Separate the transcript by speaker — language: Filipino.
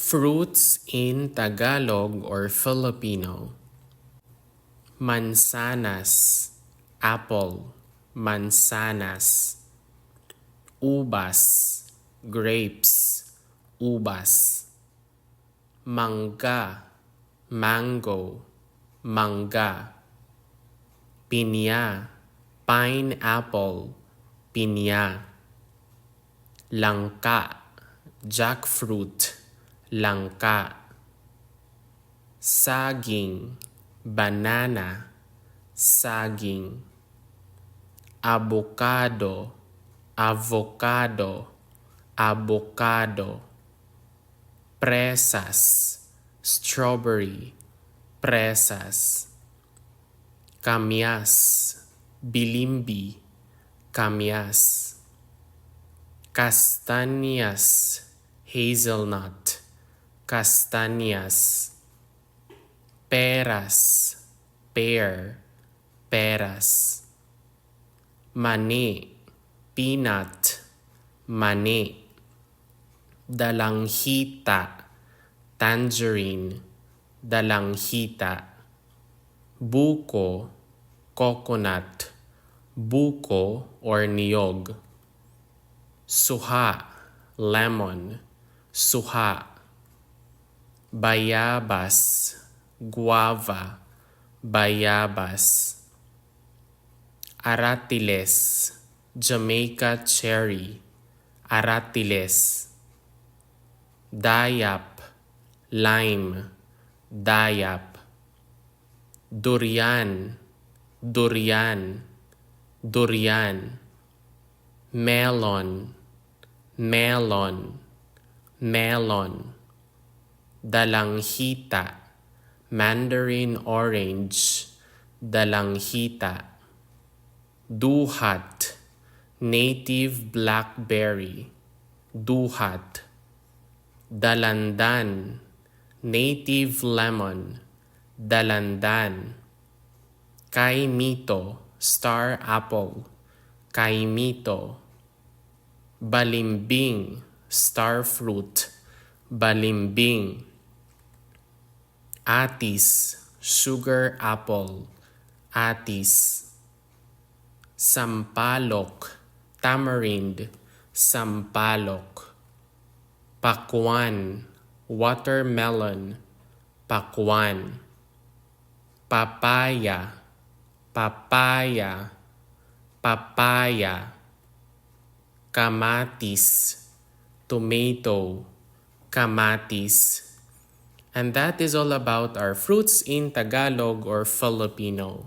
Speaker 1: Fruits in Tagalog or Filipino. Mansanas, apple, mansanas. Ubas, grapes, ubas. Mangga, mango, mangga. Pinya, pineapple, pinya. Langka, jackfruit, langka. Saging, banana, saging. Avocado, avocado, avocado. Presas, strawberry, presas. Kamyas, bilimbi, kamyas. Castañas, hazelnut, castañas. Peras, pear, peras. Mani, peanut, mani. Dalanghita, tangerine, dalanghita. Buko, coconut, buko or niyog. Suha, lemon, suha. Bayabas, guava, bayabas. Aratiles, Jamaica cherry, aratiles. Dayap, lime, dayap. Durian, durian, durian. Melon, melon, melon. Dalanghita, mandarin orange, dalanghita. Duhat, native blackberry, duhat. Dalandan, native lemon, dalandan. Kaimito, star apple, kaimito. Balimbing, star fruit, balimbing. Atis, sugar apple, atis. Sampalok, tamarind, sampalok. Pakwan, watermelon, pakwan. Papaya, papaya, papaya. Kamatis, tomato, kamatis. And that is all about our fruits in Tagalog or Filipino.